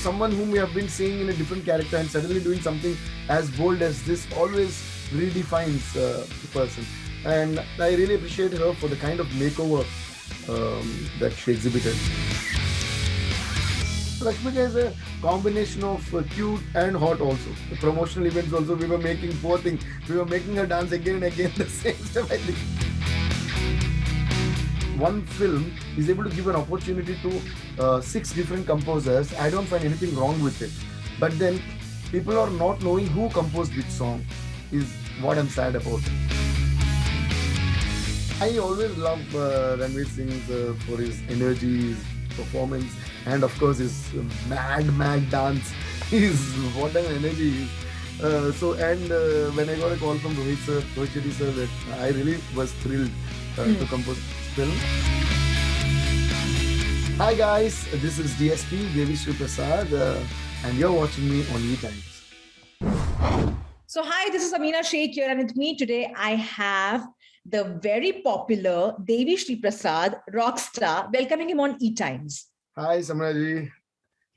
someone whom we have been seeing in a different character and suddenly doing something as bold as this always redefines the person. And I really appreciate her for the kind of makeover that she exhibited. Rashmika is a combination of cute and hot also. The promotional events also, we were making, poor thing, we were making her dance again and again the same stuff, I think. One film is able to give an opportunity to 6 different composers. I don't find anything wrong with it. But then people are not knowing who composed which song is what I'm sad about. I always love Ranveer Singh for his energy, his performance, and of course his mad dance. What an energy he is. When I got a call from Rohit Shetty sir, that I really was thrilled to compose this film. Hi guys, this is DSP Devi Sri Prasad, and you're watching me on E-Times. So hi, this is Amina Sheikh here, and with me today I have the very popular Devi Sri Prasad, rock star, welcoming him on E-Times. Hi Samraji,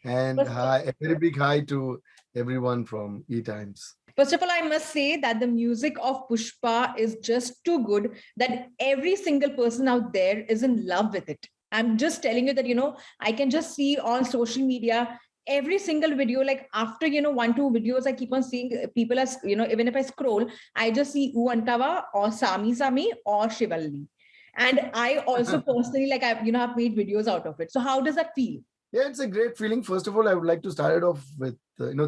and hi, a very big hi to everyone from E-Times. First of all, I must say that the music of Pushpa is just too good that every single person out there is in love with it. I'm just telling you that, I can just see on social media every single video, like after 1-2 videos, I keep on seeing people as even if I scroll, I just see U Antava or Sami or Shivalli. And I also personally I've made videos out of it. So how does that feel? Yeah, it's a great feeling. First of all, I would like to start it off with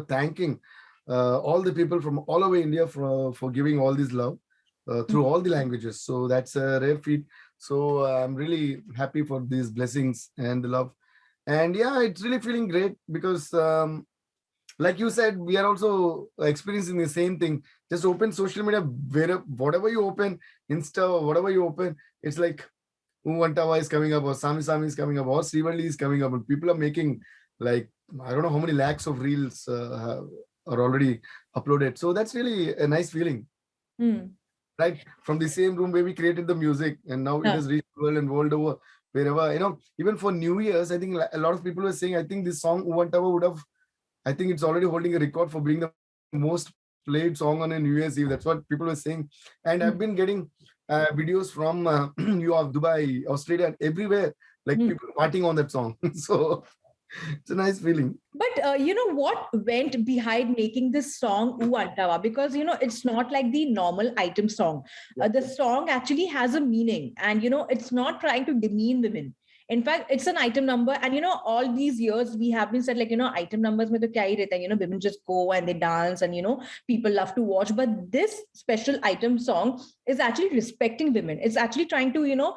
thanking all the people from all over India for giving all this love through all the languages. So that's a rare feat. So I'm really happy for these blessings and the love. And yeah, it's really feeling great because like you said, we are also experiencing the same thing. Just open social media, whatever you open, Insta or whatever you open, it's like Antava is coming up, or Sami is coming up, or Srivalli is coming up. And people are making I don't know how many lakhs of reels are already uploaded. So that's really a nice feeling. Right? From the same room where we created the music, and now it has reached the world and world over. Wherever, even for New Year's, I think a lot of people were saying, I think this song Antava would have, I think it's already holding a record for being the most played song on a New Year's Eve. That's what people were saying. And I've been getting videos from New York, Dubai, Australia, and everywhere, people partying on that song. So it's a nice feeling. But what went behind making this song U Antava? Because it's not like the normal item song. The song actually has a meaning, and it's not trying to demean women. In fact, it's an item number, and all these years we have been said item numbers mein to kya hi rehta, women just go and they dance, and people love to watch. But this special item song is actually respecting women. It's actually trying to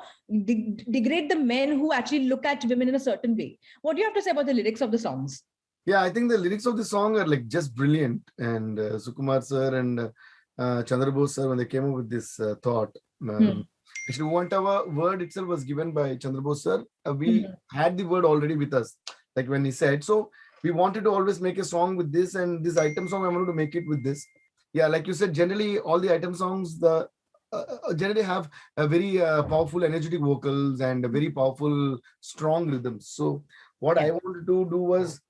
degrade the men who actually look at women in a certain way. What do you have to say about the lyrics of the songs? Yeah, I think the lyrics of the song are just brilliant. And Sukumar sir and Chandra Bose sir, when they came up with this thought, actually, Antava word itself was given by Chandra Bose sir. We had the word already with us, like when he said. So we wanted to always make a song with this, and this item song, I wanted to make it with this. Yeah, like you said, generally all the item songs generally have a very powerful, energetic vocals and a very powerful, strong rhythms. So what I wanted to do was,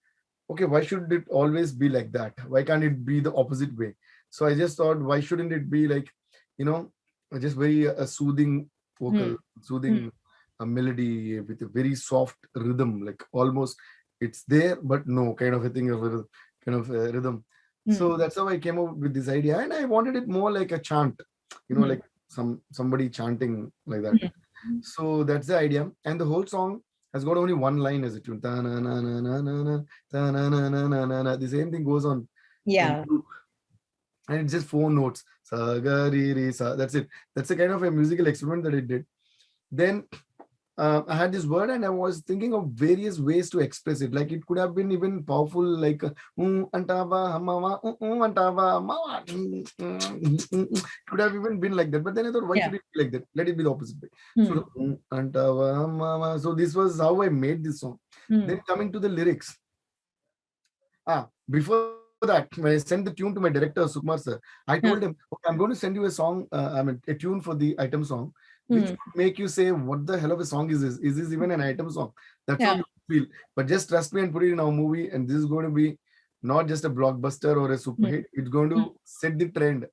okay, why should it always be like that? Why can't it be the opposite way? So I just thought, why shouldn't it be just very soothing vocal, soothing melody with a very soft rhythm, almost it's there, but no kind of a thing of a rhythm. So that's how I came up with this idea, and I wanted it more like a chant, like somebody chanting like that. So that's the idea, and the whole song has got only one line as a tune. The same thing goes on. Yeah. And it's just 4 notes. Sa, ga, re, re, sa. That's it. That's a kind of a musical experiment that I did. Then I had this word, and I was thinking of various ways to express it. It could have been even powerful, antava, hamawa, antava, mawa. It could have even been like that. But then I thought, why should it be like that? Let it be the opposite way. So antava, hamawa. So this was how I made this song. Then coming to the lyrics. Before that, when I sent the tune to my director, Sukumar sir, I told him, okay, I'm going to send you a song, a tune for the item song, which would make you say, what the hell of a song is this? Is this even an item song? That's how feel. But just trust me and put it in our movie, and this is going to be not just a blockbuster or a super hit. It's going to set the trend.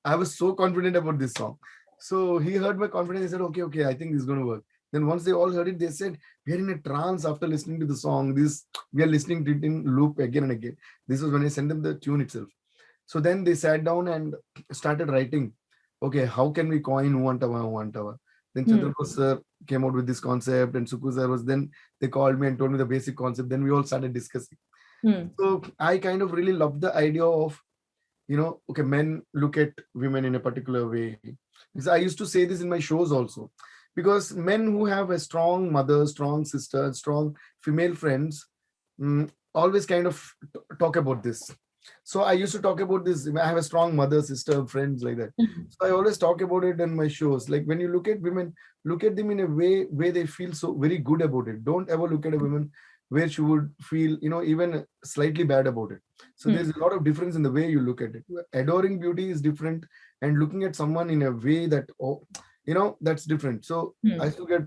I was so confident about this song. So he heard my confidence. He said, okay, okay, I think this is going to work. Then once they all heard it, they said, we are in a trance after listening to the song. We are listening to it in loop again and again. This was when I sent them the tune itself. So then they sat down and started writing. Okay, how can we coin Uantava? Then Chandrabose sir came out with this concept, and Suku sir was then, they called me and told me the basic concept. Then we all started discussing. So I kind of really loved the idea of, okay, men look at women in a particular way. Because I used to say this in my shows also. Because men who have a strong mother, strong sister, strong female friends, always kind of talk about this. So I used to talk about this. I have a strong mother, sister, friends like that. So I always talk about it in my shows. Like when you look at women, look at them in a way they feel so very good about it. Don't ever look at a woman where she would feel, even slightly bad about it. So there's a lot of difference in the way you look at it. Adoring beauty is different, and looking at someone in a way that, that's different. So I used to get,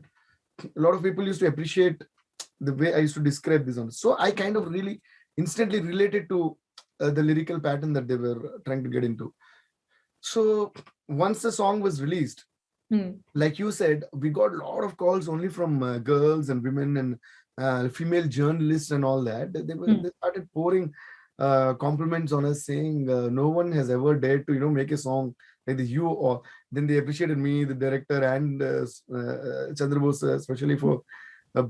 a lot of people used to appreciate the way I used to describe this one. So I kind of really instantly related to the lyrical pattern that they were trying to get into. So once the song was released, like you said, we got a lot of calls only from girls and women and female journalists and all that. They started pouring compliments on us, saying no one has ever dared to make a song like you. Or then they appreciated me, the director, and Chandrabose, especially for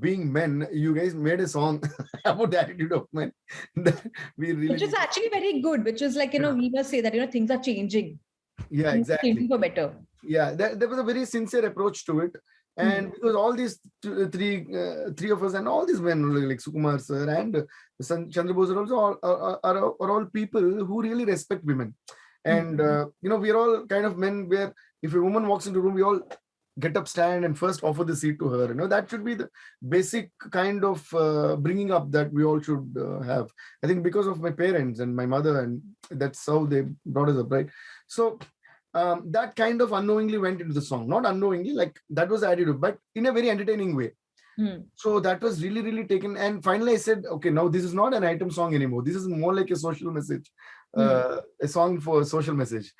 being men. You guys made a song about the attitude of men. We really, which is actually very good, which is like, we must say that, things are changing. Yeah, exactly. Changing for better. Yeah, there was a very sincere approach to it. And because all these three of us and all these men like Sukumar sir and Chandrabose also are all people who really respect women. And, we are all kind of men where if a woman walks into a room, we all get up, stand, and first offer the seat to her. That should be the basic kind of bringing up that we all should have. I think because of my parents and my mother, and that's how they brought us up, right? So that kind of unknowingly went into the song. Not unknowingly, like that was the attitude, but in a very entertaining way. So that was really, really taken. And finally I said, okay, now this is not an item song anymore. This is more like a social message, a song for a social message.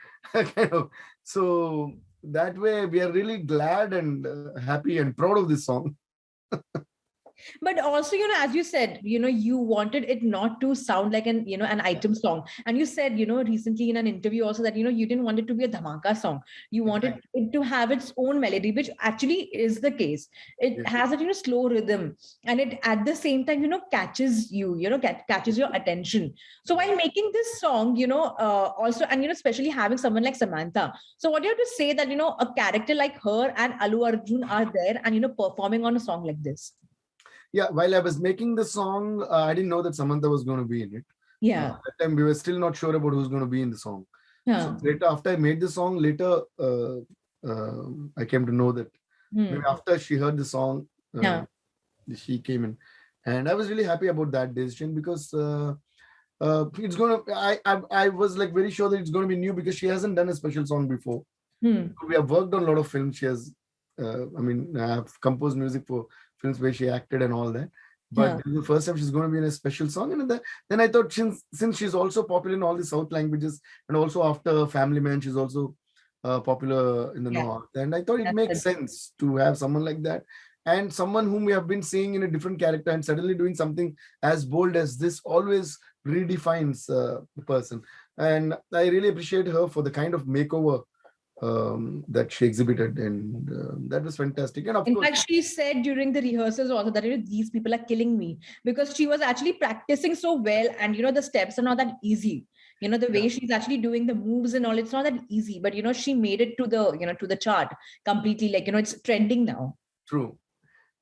So that way we are really glad and happy and proud of this song. But also, as you said, you wanted it not to sound like an item song. And you said, recently in an interview also that, you didn't want it to be a dhamaka song. You wanted it to have its own melody, which actually is the case. It has a, slow rhythm, and it at the same time, catches you, catches your attention. So while making this song, also, and, especially having someone like Samantha. So what do you have to say that, a character like her and Allu Arjun are there and, performing on a song like this? Yeah, while I was making the song, I didn't know that Samantha was going to be in it. Yeah. At that time, we were still not sure about who's going to be in the song. Yeah. So later, after I made the song, I came to know that maybe after she heard the song, she came in. And I was really happy about that decision because it's going to, I was like very sure that it's going to be new because she hasn't done a special song before. We have worked on a lot of films. She has, I have composed music for films where she acted and all that, but this is the first time she's going to be in a special song. And then I thought, since she's also popular in all the South languages, and also after Family Man, she's also popular in the North, and I thought it makes sense to have someone like that, and someone whom we have been seeing in a different character, and suddenly doing something as bold as this always redefines the person. And I really appreciate her for the kind of makeover that she exhibited, and that was fantastic. And of course, fact, she said during the rehearsals also that these people are killing me, because she was actually practicing so well, and the steps are not that easy. The way she's actually doing the moves and all, it's not that easy, but she made it to the to the chart completely, like it's trending now. True.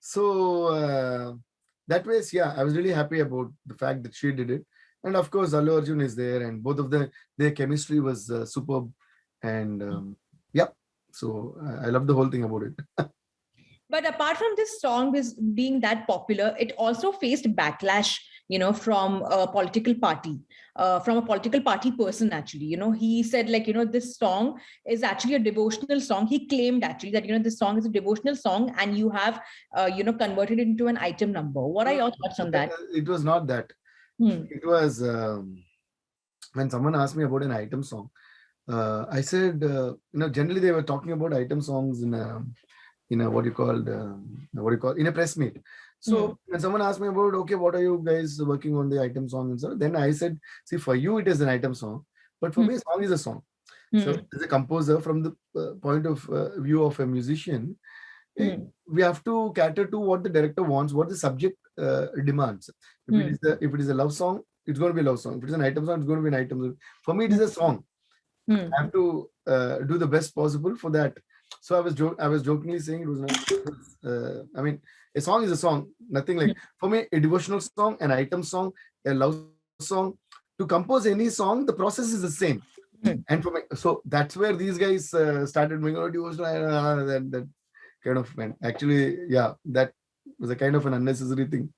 So that was, I was really happy about the fact that she did it. And of course Allu Arjun is there, and both of their chemistry was superb. And so I love the whole thing about it. But apart from this song being that popular, it also faced backlash, from a political party, from a political party person, actually. He said, like, this song is actually a devotional song. He claimed actually that, this song is a devotional song, and you have, converted it into an item number. What are your thoughts on that? It was not that. It was when someone asked me about an item song, I said, generally they were talking about item songs in a what you call in a press meet. So when someone asked me about, okay, what are you guys working on the item song and so, then I said, see, for you it is an item song, but for me, a song is a song. So as a composer, from the point of view of a musician, we have to cater to what the director wants, what the subject demands. If it is a love song, it's going to be a love song. If it is an item song, it's going to be an item song. For me, it is a song. I have to do the best possible for that. So I was jokingly saying it was not. I mean, a song is a song. Nothing like, for me, a devotional song, an item song, a love song. To compose any song, the process is the same. And for me, so that's where these guys started making devotional. That kind of, man. Actually, yeah, that was a kind of an unnecessary thing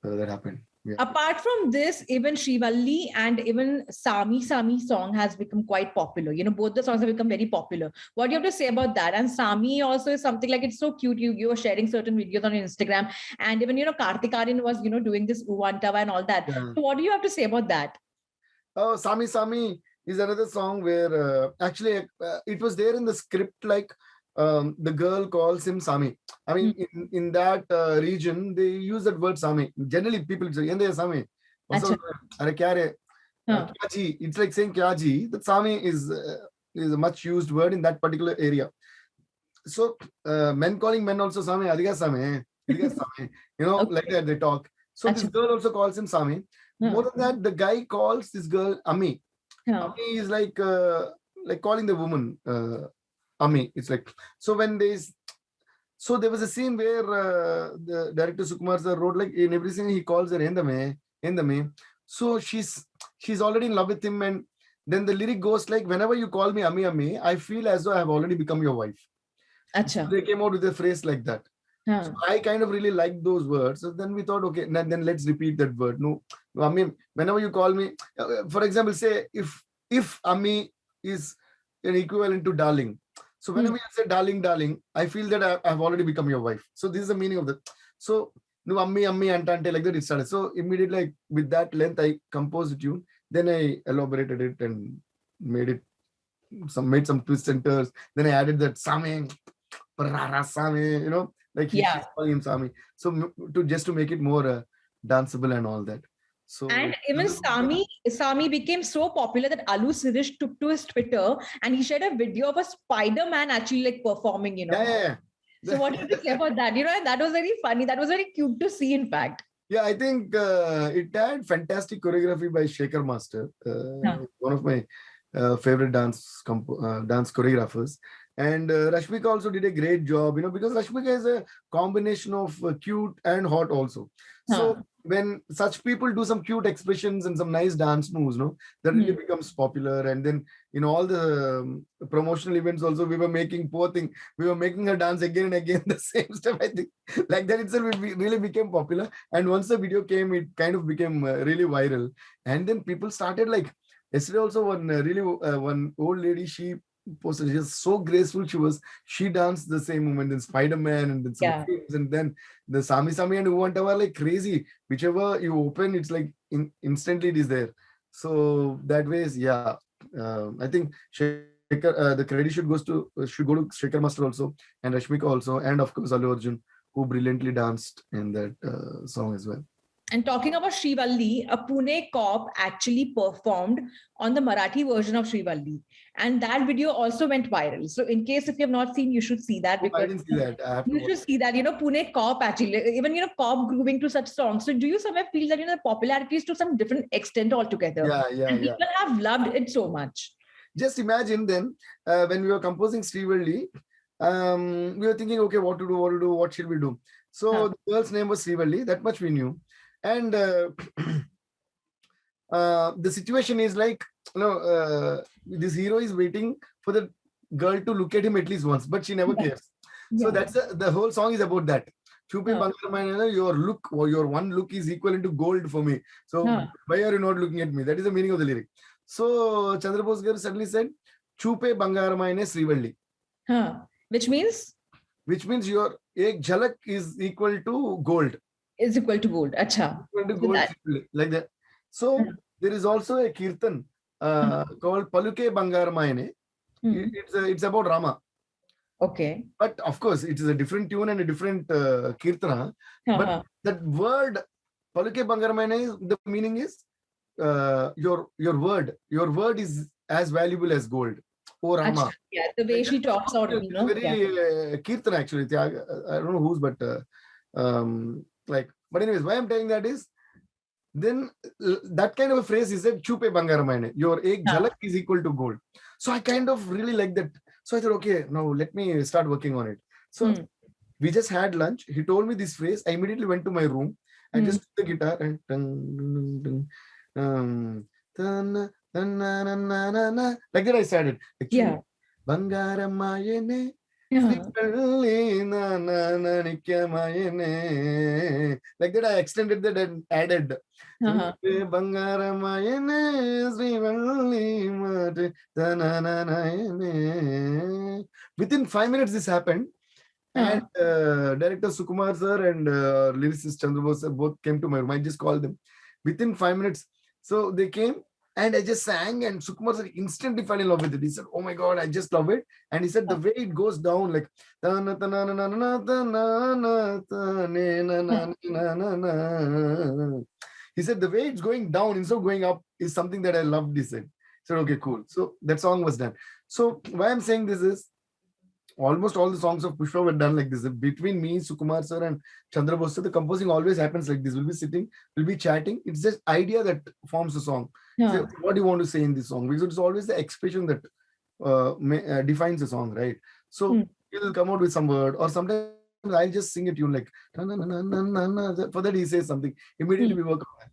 that happened. Yeah. Apart from this, even Srivalli and even Sami song has become quite popular. Both the songs have become very popular. What do you have to say about that? And Sami also is something like, it's so cute. You were sharing certain videos on Instagram, and even, Kartik Aaryan was, doing this Uvantava and all that. Yeah. So what do you have to say about that? Oh, Sami is another song where actually it was there in the script, like, the girl calls him Sami. I mean, in that region, they use that word Sami. Generally, people say, "Yende Sami." Also, it's like saying Kyaji. That Sami is a much used word in that particular area. So, men calling men also Sami. Adiga Sami. Sami. Okay. Like that they talk. So this girl also calls him Sami. More than that, the guy calls this girl Ami. Ami is like calling the woman. Ami, it's like, so when there was a scene where the director Sukumar sir wrote, like, in every scene he calls her Endame. So she's already in love with him, and then the lyric goes like, whenever you call me Ami, I feel as though I have already become your wife. So they came out with a phrase like that. So I kind of really liked those words. So then we thought, okay, then let's repeat that word. No, Ami, whenever you call me, for example, say if Ami is an equivalent to darling. So whenever you say darling, I feel that I have already become your wife. So this is the meaning of that. So no, ammi, antante, like that it started. So immediately, like, with that length, I composed a tune. Then I elaborated it and made some twists and turns. Then I added that Sami, like he's calling him Sami. So to make it more danceable and all that. So, and even Sami became so popular that Alu Sirish took to his Twitter and he shared a video of a Spider-Man actually, like, performing, Yeah. So what do you say about that? And that was very funny. That was very cute to see, in fact. Yeah, I think it had fantastic choreography by Shekhar Master, one of my favorite dance choreographers. And Rashmika also did a great job, because Rashmika is a combination of cute and hot also. So when such people do some cute expressions and some nice dance moves, that really becomes popular. And then, all the promotional events also, we were making her dance again and again the same step. I think like that itself, it really became popular. And once the video came, it kind of became really viral. And then people started, like, yesterday also, one old lady, she posted, just so graceful she danced the same moment in Spider-Man and then some films, and then the Sami and Uvantava are like crazy. Whichever you open, it's like instantly it is there. So that way, I think the credit should go to Shekhar Master also, and Rashmika also, and of course Allu Arjun, who brilliantly danced in that song as well. And talking about Srivalli, a Pune cop actually performed on the Marathi version of Srivalli. And that video also went viral. So in case if you have not seen, you should see that. Because I didn't see that. You should see that, Pune cop actually, even, cop grooving to such songs. So do you somewhere feel that, the popularity is to some different extent altogether? And people have loved it so much. Just imagine then, when we were composing Srivalli, we were thinking, okay, what to do, what should we do? So the girl's name was Srivalli, that much we knew. And the situation is like, this hero is waiting for the girl to look at him at least once, but she never cares. So that's the whole song is about that. Chupe Bangaramaine, your look or your one look is equivalent to gold for me. So why are you not looking at me? That is the meaning of the lyric. So Chandra Bose Garu suddenly said, Chupe Bangaramaine Srivalli. Which means? Which means your ek jhalak is equal to gold. Is equal to gold. Acha. Equal to gold, like that. So there is also a kirtan called Paluke Bangaramaine. It's about Rama. Okay. But of course, it is a different tune and a different kirtana. But that word Paluke Bangaramaine, the meaning is your word is as valuable as gold. Oh Rama. Yeah, the way she talks out, very kirtan actually. I don't know whose, but but anyways, why I'm telling that is, then that kind of a phrase is that Chupe Bangaramaine, your ek jhalak is equal to gold. So I kind of really like that. So I thought, okay, now let me start working on it. So we just had lunch. He told me this phrase. I immediately went to my room. I just took the guitar and like that I started. Yeah. Bangarammayane. Like that I extended that and added within 5 minutes this happened. And director Sukumar sir and lyricist Chandra Bose sir both came to my room. I just called them within 5 minutes. So they came and I just sang, and Sukumar sir instantly fell in love with it. He said, oh my God, I just love it. And he said the way it goes down, like he said the way it's going down instead of going up is something that I loved, he said. So okay, cool. So that song was done. So why I'm saying this is, almost all the songs of Pushpa were done like this. Between me, Sukumar sir and Chandra Bose sir, the composing always happens like this. We'll be sitting, we'll be chatting. It's just idea that forms the song. So what do you want to say in this song? Because it's always the expression that defines the song, right? So he'll come out with some word, or sometimes I'll just sing a tune like, for that he says something. Immediately we work on that.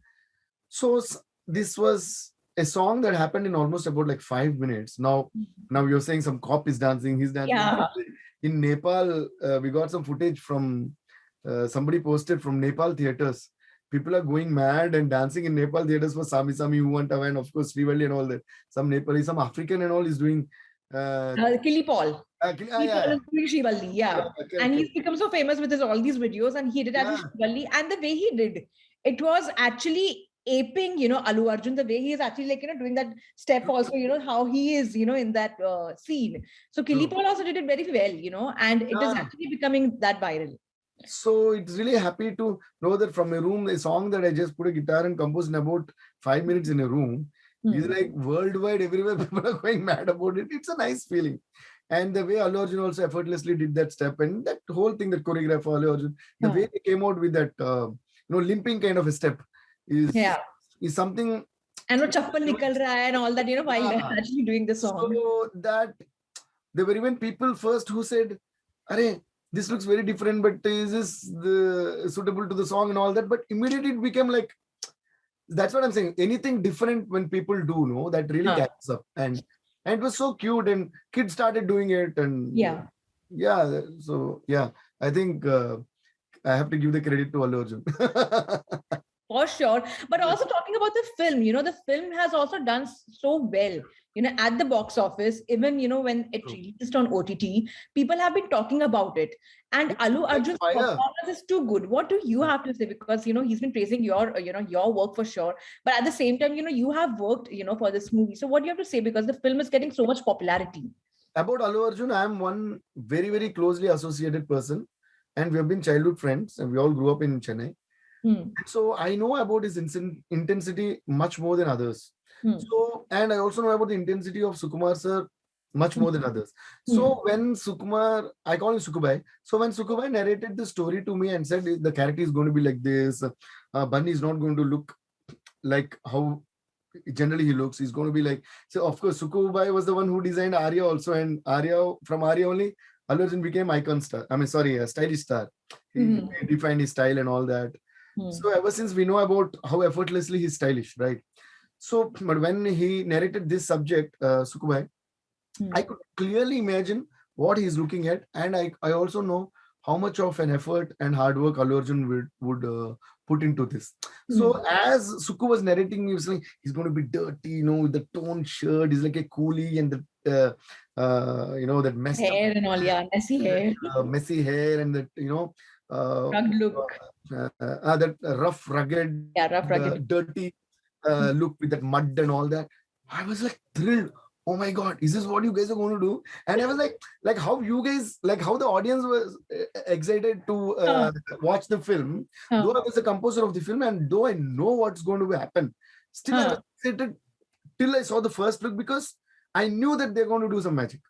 So this was a song that happened in almost about like 5 minutes. Now you're saying some cop is dancing, he's dancing. Yeah. In Nepal, we got some footage from somebody posted from Nepal theaters. People are going mad and dancing in Nepal theaters for Sami Sami, Uantava, and of course Srivalli and all that. Some Nepali, some African and all is doing. Killy Paul. Srivalli, and he's become so famous with all these videos, and he did as Srivalli, and the way he did it was actually aping, Allu Arjun, the way he is actually doing that step also, how he is, in that scene. So Killy Paul also did it very well, and it is actually becoming that viral. So it's really happy to know that from a room, a song that I just put a guitar and composed in about 5 minutes in a room is like worldwide, everywhere people are going mad about it. It's a nice feeling. And the way Allu Arjun also effortlessly did that step, and that whole thing, that choreograph for Allu Arjun, the way they came out with that, limping kind of a step is something. And what chappal nikal raha hai and all that, while they're actually doing the song. So that there were even people first who said, "Arey, this looks very different, but is this suitable to the song and all that?" But immediately it became like, that's what I'm saying. Anything different when people do, that really catches up. And it was so cute, and kids started doing it. And so I think I have to give the credit to Allu Arjun. For sure. But also talking about the film, the film has also done so well, at the box office, even, when it released on OTT, people have been talking about it. And Allu Arjun's performance is too good. What do you have to say? Because, he's been praising your work for sure. But at the same time, you have worked, for this movie. So what do you have to say? Because the film is getting so much popularity. About Allu Arjun, I am one very, very closely associated person. And we have been childhood friends, and we all grew up in Chennai. So I know about his intensity much more than others. So, and I also know about the intensity of Sukumar sir much more than others. So when Sukumar, I call him Sukubai. So when Sukubai narrated the story to me and said the character is going to be like this, Bunny is not going to look like how generally he looks. He's going to be like, so of course Sukubai was the one who designed Arya also, and from Arya only Allu Arjun became icon star. A stylish star. He defined his style and all that. So ever since we know about how effortlessly he's stylish, right? So, but when he narrated this subject, Sukubai, I could clearly imagine what he's looking at, and I also know how much of an effort and hard work Allu Arjun would put into this. So as Suku was narrating, he was like, he's going to be dirty, with the torn shirt. He's like a coolie, and the that messed hair up and all, yeah, messy hair, messy hair, and that rugged look, that rough, rugged, yeah, rough, rugged. dirty look with that mud and all that. I was like thrilled. Oh my God, is this what you guys are going to do? And I was like how you guys, like how the audience was excited to watch the film. Though I was the composer of the film, and though I know what's going to happen, still I was excited till I saw the first look, because I knew that they're going to do some magic.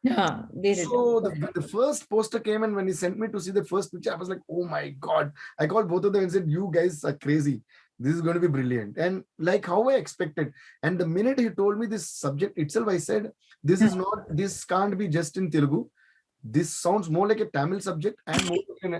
Yeah, they did. So the first poster came, and when he sent me to see the first picture, I was like, oh my God. I called both of them and said, you guys are crazy. This is going to be brilliant. And like how I expected. And the minute he told me this subject itself, I said, this can't be just in Telugu. This sounds more like a Tamil subject and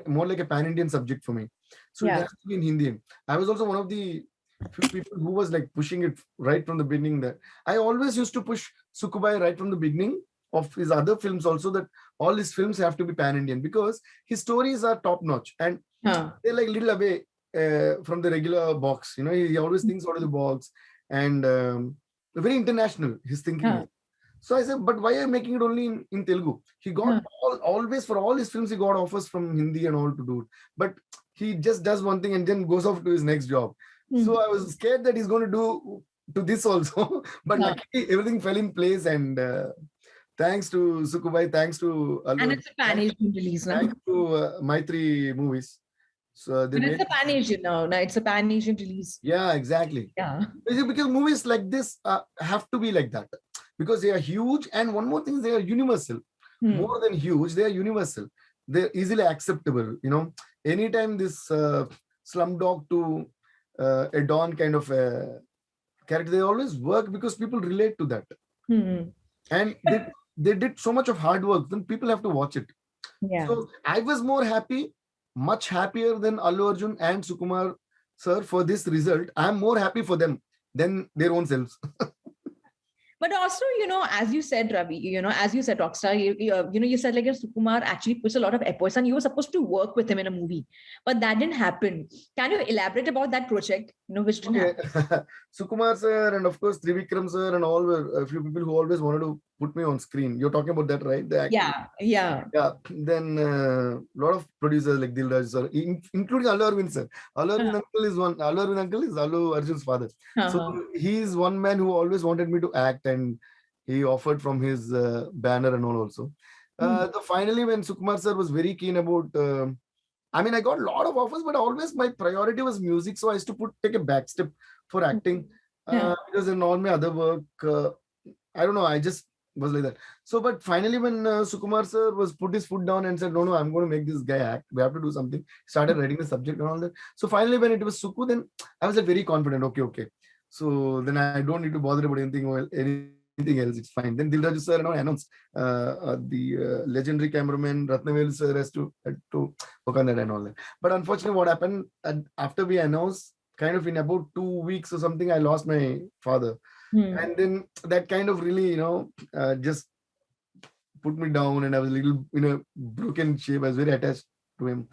more like a pan-Indian subject for me. So it has to be in Hindi. I was also one of the few people who was like pushing it right from the beginning. That I always used to push Sukubai right from the beginning of his other films also, that all his films have to be pan-Indian, because his stories are top-notch and they're like little away from the regular box. He always thinks out of the box, and very international his thinking is. So I said, but why are you making it only in Telugu? He got always, for all his films, he got offers from Hindi and all to do it. But he just does one thing and then goes off to his next job. So I was scared that he's going to do to this also. But luckily, everything fell in place, and thanks to Sukubai, thanks to Allu, and it's a pan-Asian release now. Thanks to Maitri Movies. So it's a pan-Asian now. It's a pan-Asian release. Yeah, exactly. Yeah. Because movies like this have to be like that, because they are huge. And one more thing, they are universal. More than huge, they are universal. They're easily acceptable. Anytime this Slumdog to a Don kind of character, they always work because people relate to that. And they did so much of hard work, then people have to watch it. Yeah. So I was more happy, much happier than Allu Arjun and Sukumar sir for this result. I'm more happy for them than their own selves. But also, as you said, Ravi, as you said, Rockstar, you said like Sukumar actually puts a lot of efforts, and you were supposed to work with him in a movie, but that didn't happen. Can you elaborate about that project, which didn't happen? Sukumar sir, and of course Trivikram sir, and all were a few people who always wanted to put me on screen. You're talking about that, right? Yeah. Then a lot of producers like Dilraj sir, including Allu Arvind sir. Allu Arvind uncle is one. Allu Arvind uncle is Allu Arjun's father. So he's one man who always wanted me to act, and he offered from his banner and all also. Finally, when Sukumar sir was very keen about, I got a lot of offers, but always my priority was music. So I used to take a back step for acting, because in all my other work, I don't know, I just was like that. So, but finally, when Sukumar sir was put his foot down and said, no, I'm going to make this guy act. We have to do something. Started writing the subject and all that. So finally, when it was Suku, then I was very confident. Okay. So then I don't need to bother about anything else. It's fine. Then Dilraj sir announced the legendary cameraman Ratnavel sir has to work on that and all that. But unfortunately, what happened after we announced, kind of in about 2 weeks or something, I lost my father. And then that kind of really, just put me down, and I was a little in a broken shape. I was very attached to him.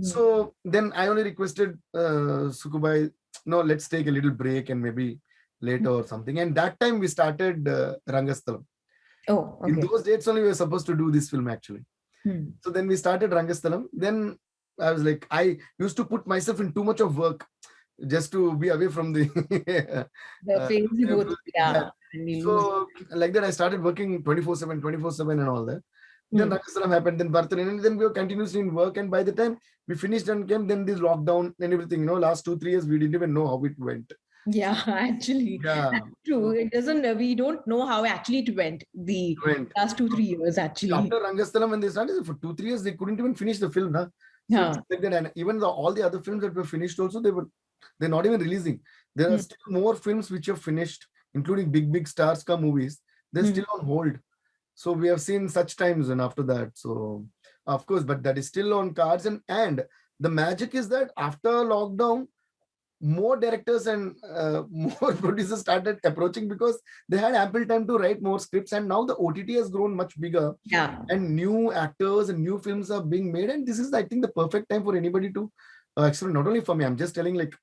So then I only requested Sukubai, no, let's take a little break and maybe later or something. And that time we started Rangasthalam. Oh, okay. In those dates only we were supposed to do this film actually. So then we started Rangasthalam. Then I was like, I used to put myself in too much of work just to be away from the crazy booth. Yeah. So like that, I started working 24/7 and all that. Then Rangasthalam happened, then Bharatanaryam, and then we were continuously in work. And by the time we finished and came, then this lockdown and everything, last 2-3 years, we didn't even know how it went. Yeah, actually. Yeah. That's true. It doesn't, we don't know how actually it went last 2-3 years actually. After Rangasthalam, when they started, for 2-3 years, they couldn't even finish the film. So like that. And even all the other films that were finished also, they're not even releasing. There are still more films which have finished, including big stars ka movies. They're still on hold. So we have seen such times and after that. So of course, but that is still on cards. And the magic is that after lockdown, more directors and more producers started approaching because they had ample time to write more scripts, and now the OTT has grown much bigger, Yeah. and new actors and new films are being made, and this is, I think, the perfect time for anybody to actually, not only for me, I'm just telling, like,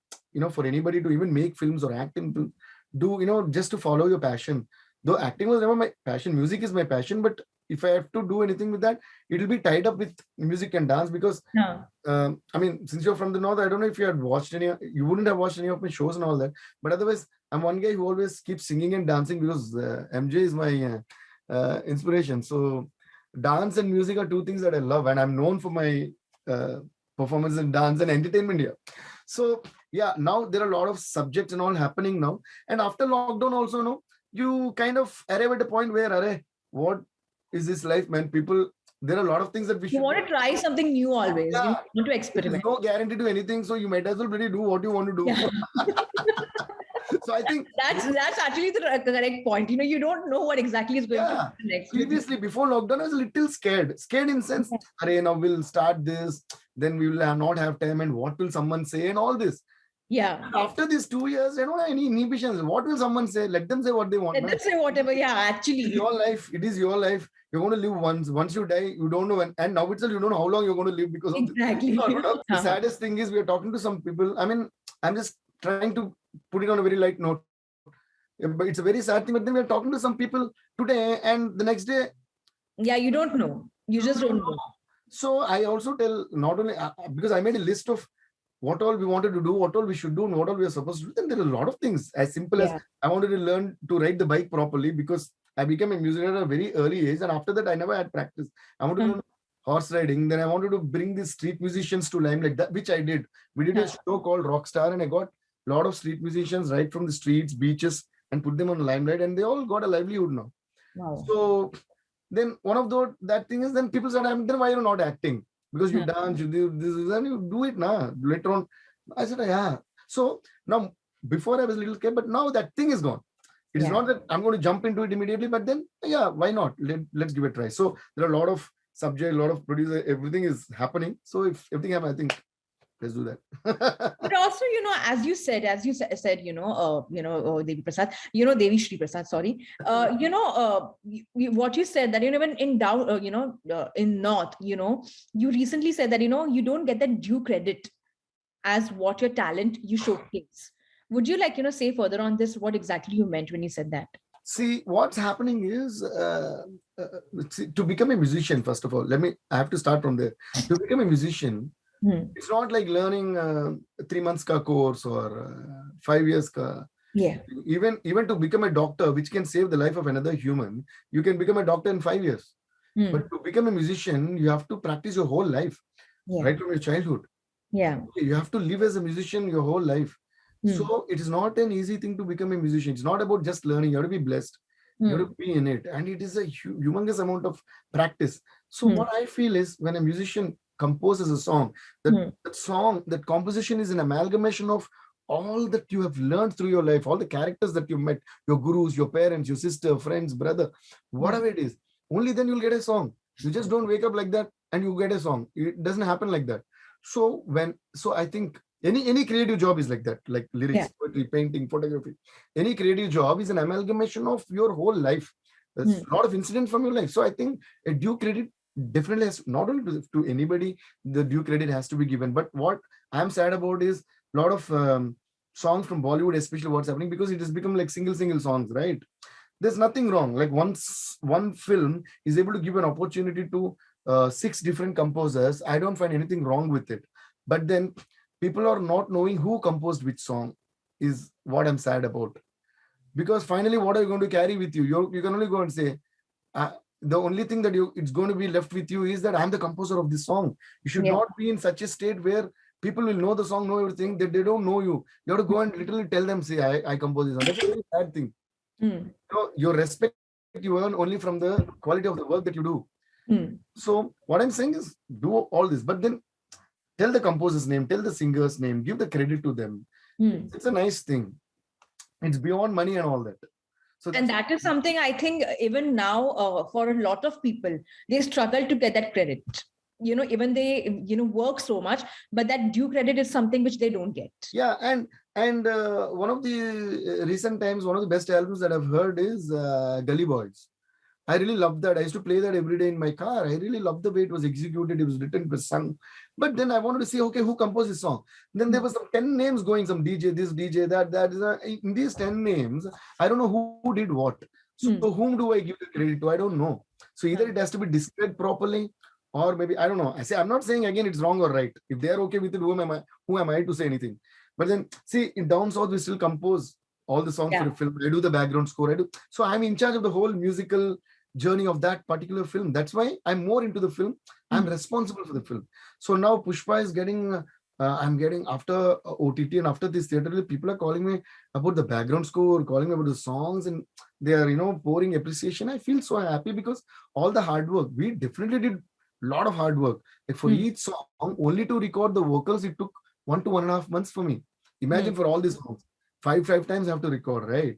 for anybody to even make films or act in film, do, just to follow your passion. Though acting was never my passion, music is my passion, but if I have to do anything with that, it will be tied up with music and dance, because Yeah. I mean, since you're from the north, I don't know if you had watched any, you wouldn't have watched any of my shows and all that. But otherwise, I'm one guy who always keeps singing and dancing because MJ is my inspiration. So, dance and music are two things that I love, and I'm known for my performance in dance and entertainment here. So, yeah, now there are a lot of subjects and all happening now. And after lockdown, also, no, you kind of arrive at a point where, Arre, what is this life, man? People, there are a lot of things that we You should want to try something new always. You Yeah. want to There is experiment. no guarantee to anything, so you might as well really do what you want to do. Yeah. So I think That's actually the correct point. You don't know what exactly is going to Yeah. happen next. previously, before lockdown, I was a little scared. Scared in sense, Array, now we'll start this, then we will not have time, and what will someone say, and all this. Yeah. After these 2 years, I don't have any inhibitions. What will someone say? Let them say what they want. Let man. them say whatever. Yeah, It's actually. your life. It is your life. You're going to live once. Once you die, you don't know when. And now itself, you don't know how long you're going to live because of this. Exactly. The Uh-huh. saddest thing is we are talking to some people. I mean, I'm just trying to put it on a very light note. But it's a very sad thing. But then we're talking to some people today, and the next day, Yeah, you don't know. You just don't know. so I also tell, not only because I made a list of what all we wanted to do, what all we should do, and what all we are supposed to do. Then there are a lot of things. As simple as Yeah. I wanted to learn to ride the bike properly because I became a musician at a very early age, and after that I never had practice. I wanted to learn horse riding. Then I wanted to bring the street musicians to limelight, that which I did. We did a show called Rockstar, and I got a lot of street musicians right from the streets, beaches, and put them on limelight, and they all got a livelihood now. Wow. So then one of those, that thing is, then people said, then why you're not acting? Because you dance, you do this, and you do it now. Later on, I said, yeah. So now, before I was a little scared, but now that thing is gone. It is not that I'm going to jump into it immediately, but then, yeah, why not? Let's give it a try. So there are a lot of subject, a lot of producer, everything is happening. So if everything happens, I think let's do that. But also, as you said, Devi Prasad, Devi Shri Prasad, sorry, what you said, that, even in down, in North, you recently said that, you don't get that due credit as what your talent you showcase. Would you like, say further on this, what exactly you meant when you said that? See, what's happening is to become a musician, first of all, I have to start from there. To become a musician, it's not like learning 3 months ka course or 5 years ka. Yeah. Even to become a doctor, which can save the life of another human, you can become a doctor in 5 years. But to become a musician, you have to practice your whole life, right from your childhood. Yeah. You have to live as a musician your whole life. So it is not an easy thing to become a musician. It's not about just learning. You have to be blessed. You have to be in it. And it is a humongous amount of practice. So what I feel is, when a musician composes a song, that composition is an amalgamation of all that you have learned through your life, all the characters that you met, your gurus, your parents, your sister, friends, brother, whatever it is. Only then you'll get a song. You just don't wake up like that and you get a song. It doesn't happen like that. So I think any creative job is like that, like lyrics, poetry, painting, photography. Any creative job is an amalgamation of your whole life. There's a lot of incidents from your life. So I think a due credit definitely has, not only to anybody, the due credit has to be given. But what I'm sad about is a lot of songs from Bollywood, especially what's happening, because it has become like single songs, right? There's nothing wrong. Like once one film is able to give an opportunity to 6 different composers, I don't find anything wrong with it. But then people are not knowing who composed which song is what I'm sad about. Because finally, what are you going to carry with you? You can only go and say, the only thing that it's going to be left with you is that I'm the composer of this song. You should not be in such a state where people will know the song, know everything, that they don't know you. You have to go and literally tell them, say, I compose this song. That's a very sad thing. Your respect you earn only from the quality of the work that you do. So what I'm saying is, do all this, but then tell the composer's name, tell the singer's name, give the credit to them. It's a nice thing. It's beyond money and all that. So and that is something I think even now for a lot of people, they struggle to get that credit. Even they, work so much, but that due credit is something which they don't get. Yeah. And And one of the recent times, one of the best albums that I've heard is Gully Boys. I really loved that. I used to play that every day in my car. I really loved the way it was executed. It was written, it was sung. But then I wanted to see, okay, who composed this song? Then there was some 10 names going, some DJ, this DJ, that. In these 10 names, I don't know who did what. So whom do I give the credit to? I don't know. So either it has to be described properly, or maybe, I don't know. I'm not saying again it's wrong or right. If they're okay with it, who am I to say anything? But then, see, in down south, we still compose all the songs for the film. I do the background score. So I'm in charge of the whole musical journey of that particular film. That's why I'm more into the film. I'm responsible for the film. So now Pushpa is getting, I'm getting after OTT and after this theater, people are calling me about the background score, calling me about the songs, and they are, pouring appreciation. I feel so happy because all the hard work, we definitely did a lot of hard work. Like for each song, only to record the vocals, it took 1 to 1.5 months for me. Imagine for all these songs, five times I have to record, right?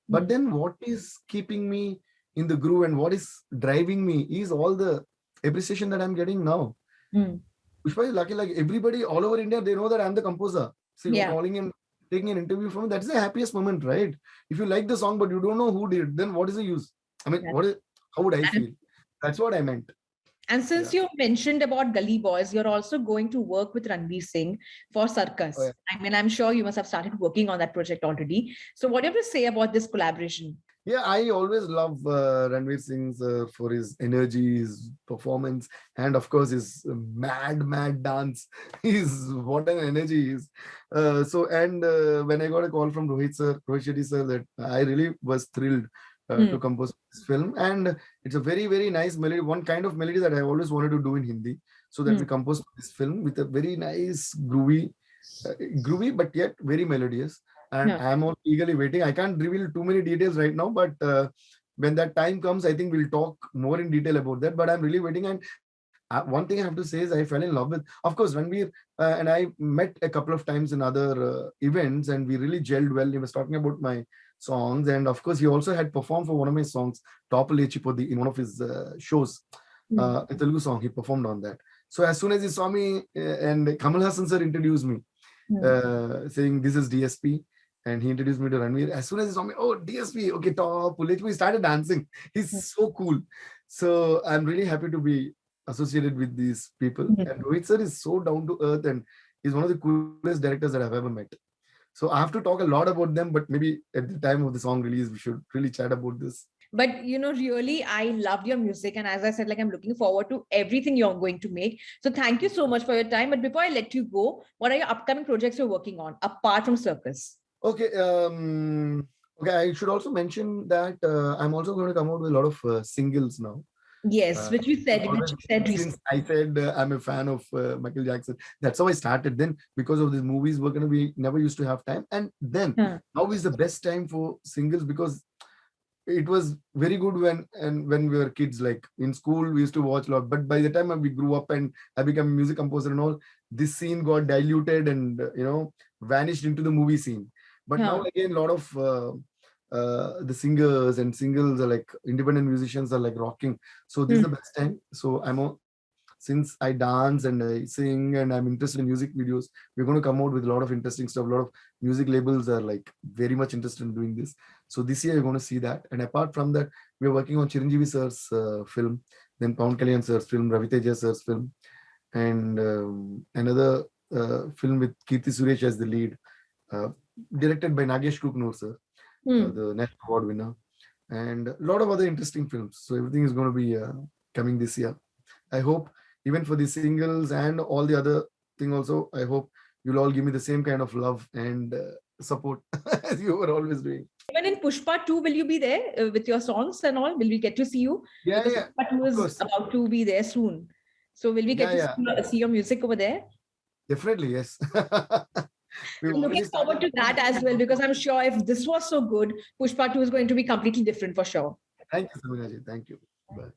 But then what is keeping me in the groove and what is driving me is all the appreciation that I'm getting now. Pushpa is lucky, like everybody all over India, they know that I'm the composer. See, calling and taking an interview from me, that's the happiest moment, right? If you like the song, but you don't know who did, then what is the use? I mean, how would I feel? That's what I meant. And since you mentioned about Gully Boys, you're also going to work with Ranveer Singh for Circus. I mean, I'm sure you must have started working on that project already. So what do you have to say about this collaboration? Yeah, I always love Ranveer Singh for his energy, his performance, and of course his mad dance. What an energy he is. When I got a call from Rohit Shetty sir, that I really was thrilled to compose this film, and it's a very, very nice melody, one kind of melody that I always wanted to do in Hindi, so that we composed this film with a very nice groovy but yet very melodious. And I'm all eagerly waiting. I can't reveal too many details right now, but when that time comes, I think we'll talk more in detail about that. But I'm really waiting. And one thing I have to say is I fell in love with, of course, Ranveer and I met a couple of times in other events, and we really gelled well. He was talking about my songs, and of course, he also had performed for one of my songs, Topple Chipodi, in one of his shows, a Telugu song. He performed on that. So as soon as he saw me, and Kamal Hassan sir introduced me, saying this is DSP. And he introduced me to Ranveer. As soon as he saw me, oh, DSP, okay, top, we started dancing. He's so cool. So I'm really happy to be associated with these people. And Rohit sir is so down to earth, and he's one of the coolest directors that I've ever met. So I have to talk a lot about them, but maybe at the time of the song release, we should really chat about this. But, really, I loved your music. And as I said, I'm looking forward to everything you're going to make. So thank you so much for your time. But before I let you go, what are your upcoming projects you're working on, apart from Circus? Okay. I should also mention that I'm also going to come out with a lot of singles now. Yes, which you said recently. Since I said I'm a fan of Michael Jackson, that's how I started. Then because of these movies, we never used to have time. And then now is the best time for singles, because it was very good when we were kids. Like in school, we used to watch a lot. But by the time we grew up and I became a music composer and all, this scene got diluted and vanished into the movie scene. But now again, a lot of the singers and singles are like independent musicians are like rocking. So this is the best time. So since I dance and I sing and I'm interested in music videos, we're going to come out with a lot of interesting stuff. A lot of music labels are like very much interested in doing this. So this year you're going to see that. And apart from that, we're working on Chiranjeevi sir's film, then Pawan Kalyan sir's film, Ravi Teja sir's film, and another film with Kirti Suresh as the lead, directed by Nagesh Kuknur sir, the National Award winner, and a lot of other interesting films. So everything is going to be coming this year. I hope even for the singles and all the other thing also, I hope you'll all give me the same kind of love and support as you were always doing. Even in Pushpa 2, will you be there with your songs and all? Will we get to see you? Yeah, because yeah. Pushpa 2 is about to be there soon. So will we get to see your music over there? Definitely, yes. I'm looking forward to that as well, because I'm sure if this was so good, Pushpa 2 is going to be completely different for sure. Thank you, Samina ji. Thank you. Bye.